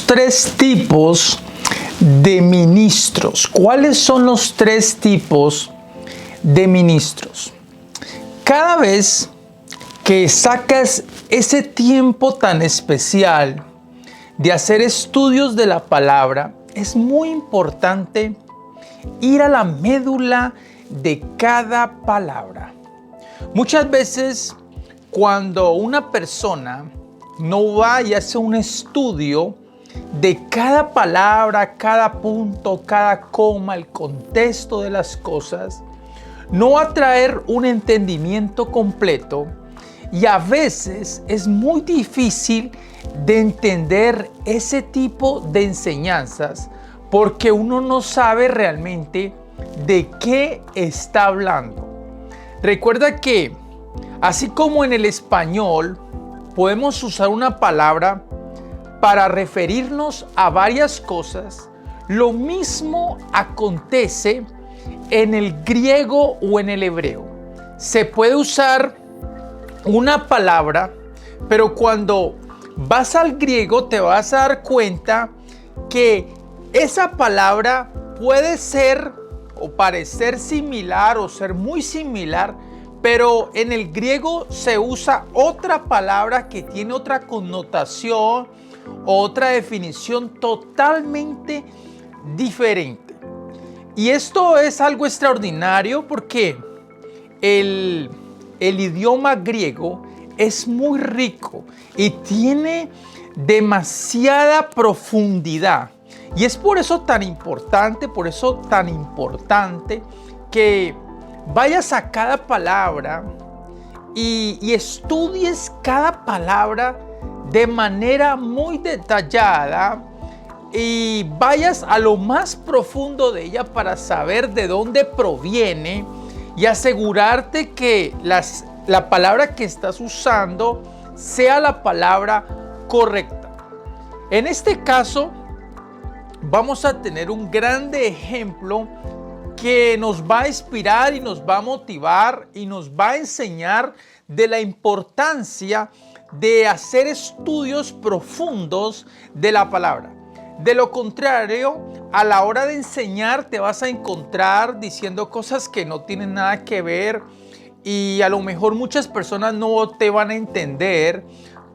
tres tipos de ministros. ¿Cuáles son los tres tipos de ministros? Cada vez que sacas ese tiempo tan especial de hacer estudios de la palabra, es muy importante ir a la médula de cada palabra. Muchas veces cuando una persona no va y hace un estudio de cada palabra, cada punto, cada coma, el contexto de las cosas, no va a traer un entendimiento completo y a veces es muy difícil de entender ese tipo de enseñanzas porque uno no sabe realmente de qué está hablando. Recuerda que así como en el español podemos usar una palabra para referirnos a varias cosas, lo mismo acontece en el griego o en el hebreo. Se puede usar una palabra, pero cuando vas al griego te vas a dar cuenta que esa palabra puede ser o parecer similar o ser muy similar, pero en el griego se usa otra palabra que tiene otra connotación, otra definición totalmente diferente. Y esto es algo extraordinario porque el idioma griego es muy rico y tiene demasiada profundidad. Y es por eso tan importante que vayas a cada palabra y estudies cada palabra de manera muy detallada y vayas a lo más profundo de ella para saber de dónde proviene y asegurarte que la palabra que estás usando sea la palabra correcta. En este caso, vamos a tener un grande ejemplo que nos va a inspirar y nos va a motivar y nos va a enseñar de la importancia de hacer estudios profundos de la palabra. De lo contrario, a la hora de enseñar te vas a encontrar diciendo cosas que no tienen nada que ver y a lo mejor muchas personas no te van a entender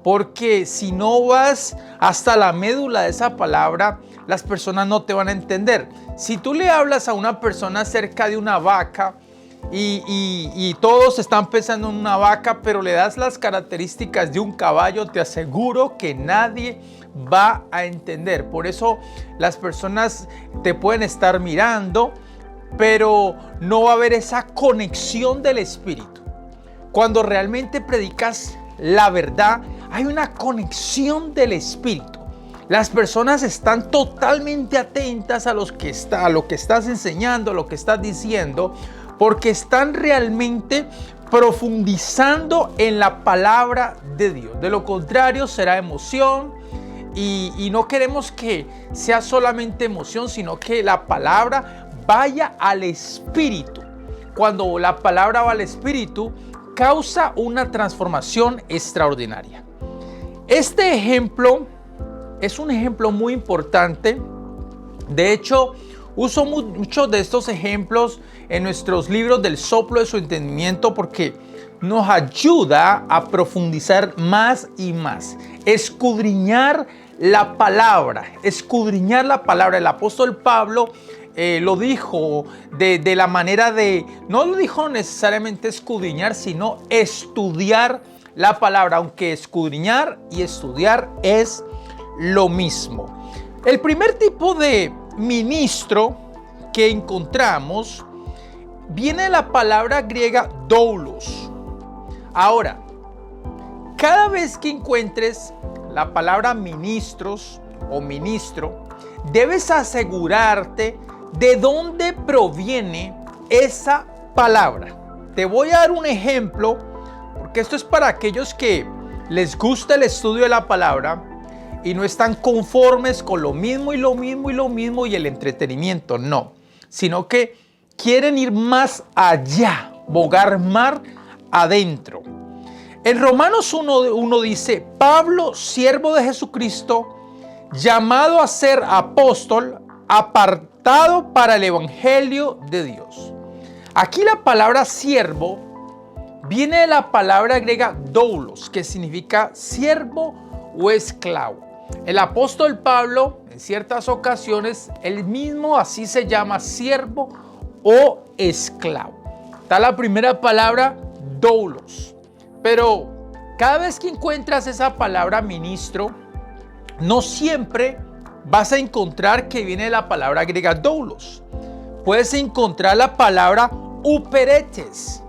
porque si no vas hasta la médula de esa palabra, las personas no te van a entender. Si tú le hablas a una persona acerca de una vaca y todos están pensando en una vaca, pero le das las características de un caballo, te aseguro que nadie va a entender. Por eso las personas te pueden estar mirando, pero no va a haber esa conexión del espíritu. Cuando realmente predicas la verdad, hay una conexión del espíritu. Las personas están totalmente atentas a lo que estás enseñando, a lo que estás diciendo, porque están realmente profundizando en la palabra de Dios. De lo contrario, será emoción y no queremos que sea solamente emoción, sino que la palabra vaya al espíritu. Cuando la palabra va al espíritu, causa una transformación extraordinaria. Este ejemplo es un ejemplo muy importante. De hecho, uso muchos de estos ejemplos en nuestros libros del soplo de su entendimiento porque nos ayuda a profundizar más y más. Escudriñar la palabra. El apóstol Pablo lo dijo de la manera de, no lo dijo necesariamente escudriñar, sino estudiar la palabra, aunque escudriñar y estudiar es lo mismo. El primer tipo de ministro que encontramos viene de la palabra griega doulos. Ahora, cada vez que encuentres la palabra ministros o ministro, debes asegurarte de dónde proviene esa palabra. Te voy a dar un ejemplo, porque esto es para aquellos que les gusta el estudio de la palabra y no están conformes con lo mismo y lo mismo y lo mismo y el entretenimiento, no, sino que quieren ir más allá, bogar mar adentro. En Romanos 1:1 dice: Pablo, siervo de Jesucristo, llamado a ser apóstol, apartado para el evangelio de Dios. Aquí la palabra siervo viene de la palabra griega doulos, que significa siervo o esclavo. El apóstol Pablo, en ciertas ocasiones, él mismo así se llama, siervo o esclavo. Está la primera palabra, doulos. Pero cada vez que encuentras esa palabra ministro, no siempre vas a encontrar que viene de la palabra griega doulos. Puedes encontrar la palabra uperetes.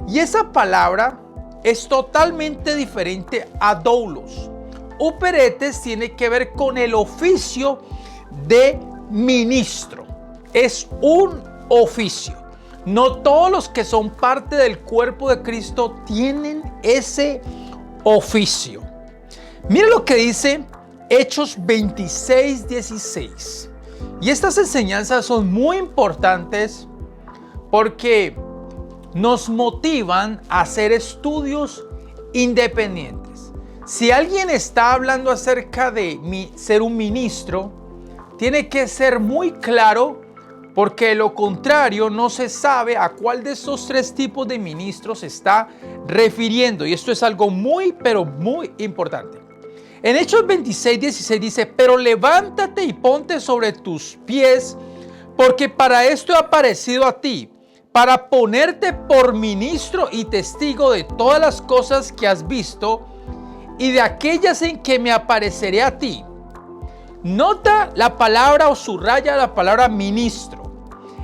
Y esa palabra es totalmente diferente a doulos. Uperetes tiene que ver con el oficio de ministro. Es un oficio. No todos los que son parte del cuerpo de Cristo tienen ese oficio. Mira lo que dice Hechos 26:16. Y estas enseñanzas son muy importantes porque nos motivan a hacer estudios independientes. Si alguien está hablando acerca de ser un ministro, tiene que ser muy claro, porque de lo contrario no se sabe a cuál de estos tres tipos de ministros se está refiriendo. Y esto es algo muy, pero muy importante. En Hechos 26:16 dice: pero levántate y ponte sobre tus pies, porque para esto he aparecido a ti, para ponerte por ministro y testigo de todas las cosas que has visto y de aquellas en que me apareceré a ti. Nota la palabra o subraya la palabra ministro.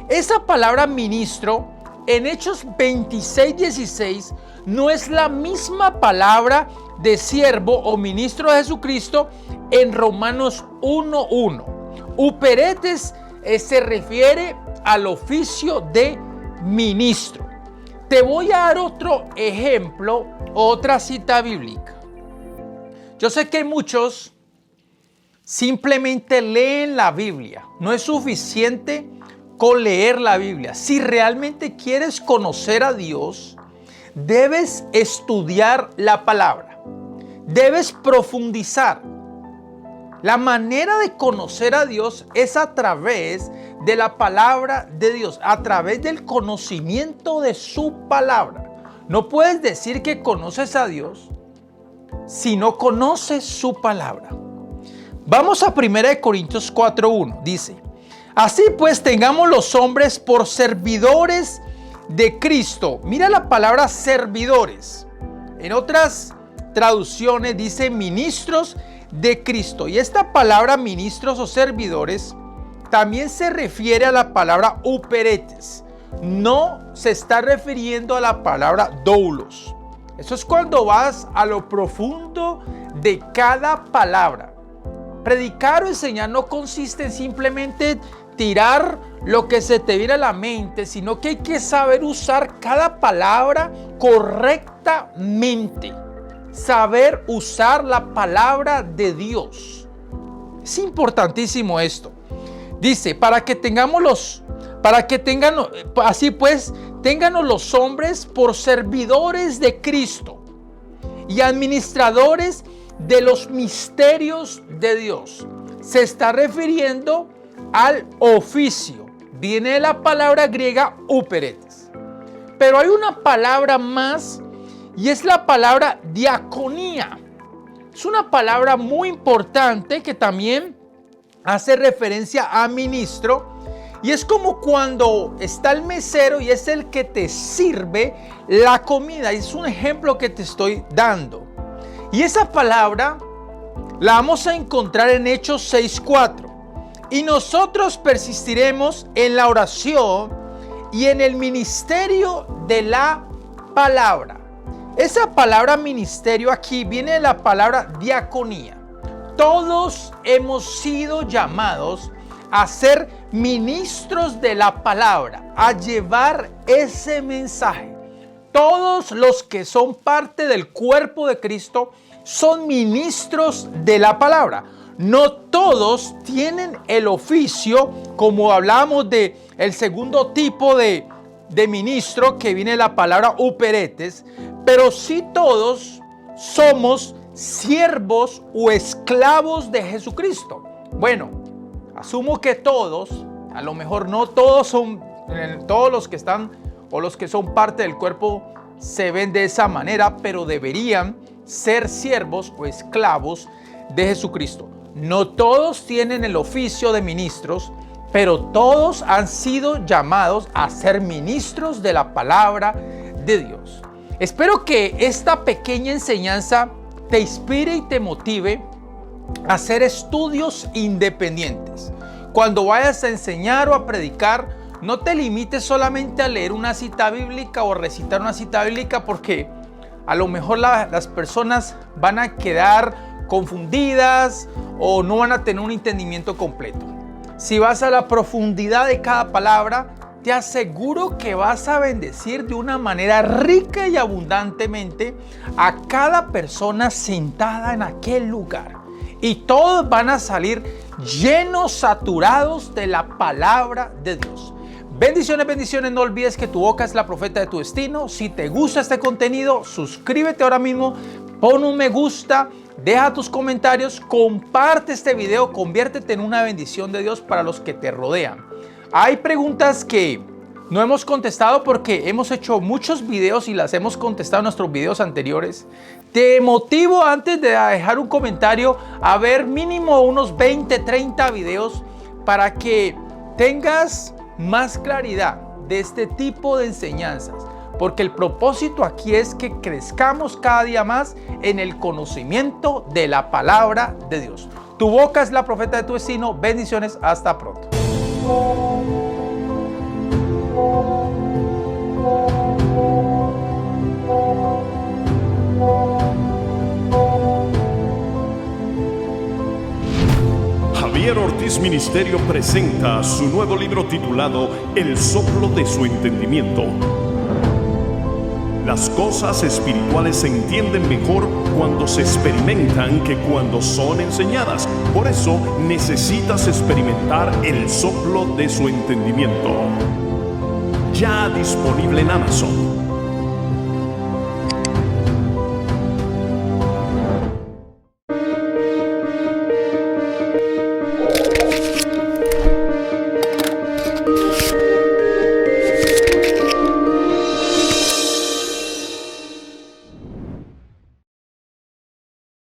Esa palabra ministro en Hechos 26:16 no es la misma palabra de siervo o ministro de Jesucristo en Romanos 1:1. Uperetes se refiere al oficio de ministro. Te voy a dar otro ejemplo, otra cita bíblica. Yo sé que muchos simplemente leen la Biblia. No es suficiente con leer la Biblia. Si realmente quieres conocer a Dios, debes estudiar la palabra. Debes profundizar. La manera de conocer a Dios es a través de la palabra de Dios, a través del conocimiento de su palabra. No puedes decir que conoces a Dios si no conoces su palabra. Vamos a 1 Corintios 4:1. Dice: así pues tengamos los hombres por servidores de Cristo. Mira la palabra servidores. En otras traducciones dice ministros de Cristo. Y esta palabra ministros o servidores también se refiere a la palabra uperetes. No se está refiriendo a la palabra doulos. Eso es cuando vas a lo profundo de cada palabra. Predicar o enseñar no consiste en simplemente tirar lo que se te viene a la mente, sino que hay que saber usar cada palabra correctamente. Saber usar la palabra de Dios. Es importantísimo esto. Dice, así pues, ténganos los hombres por servidores de Cristo y administradores de los misterios de Dios. Se está refiriendo al oficio. Viene de la palabra griega uperetes. Pero hay una palabra más y es la palabra diaconía. Es una palabra muy importante que también hace referencia a ministro. Y es como cuando está el mesero y es el que te sirve la comida. Es un ejemplo que te estoy dando. Y esa palabra la vamos a encontrar en Hechos 6:4. Y nosotros persistiremos en la oración y en el ministerio de la palabra. Esa palabra ministerio aquí viene de la palabra diaconía. Todos hemos sido llamados a ser ministros de la palabra, a llevar ese mensaje. Todos los que son parte del cuerpo de Cristo son ministros de la palabra. No todos tienen el oficio, como hablamos de el segundo tipo de ministro que viene de la palabra uperetes, pero sí todos somos siervos o esclavos de Jesucristo. Bueno, asumo que todos, a lo mejor no todos son, todos los que están o los que son parte del cuerpo se ven de esa manera, pero deberían ser siervos o esclavos de Jesucristo. No todos tienen el oficio de ministros, pero todos han sido llamados a ser ministros de la palabra de Dios. Espero que esta pequeña enseñanza te inspire y te motive a hacer estudios independientes. Cuando vayas a enseñar o a predicar, no te limites solamente a leer una cita bíblica o recitar una cita bíblica, porque a lo mejor las personas van a quedar confundidas o no van a tener un entendimiento completo. Si vas a la profundidad de cada palabra, te aseguro que vas a bendecir de una manera rica y abundantemente a cada persona sentada en aquel lugar. Y todos van a salir llenos, saturados de la palabra de Dios. Bendiciones, bendiciones. No olvides que tu boca es la profeta de tu destino. Si te gusta este contenido, suscríbete ahora mismo, pon un me gusta, deja tus comentarios, comparte este video, conviértete en una bendición de Dios para los que te rodean. Hay preguntas que no hemos contestado porque hemos hecho muchos videos y las hemos contestado en nuestros videos anteriores. Te motivo, antes de dejar un comentario, a ver mínimo unos 20, 30 videos para que tengas más claridad de este tipo de enseñanzas. Porque el propósito aquí es que crezcamos cada día más en el conocimiento de la palabra de Dios. Tu boca es la profeta de tu destino. Bendiciones, hasta pronto. Javier Ortiz Ministerio presenta su nuevo libro titulado El soplo de su entendimiento. Las cosas espirituales se entienden mejor cuando se experimentan que cuando son enseñadas. Por eso necesitas experimentar el soplo de su entendimiento. Ya disponible en Amazon.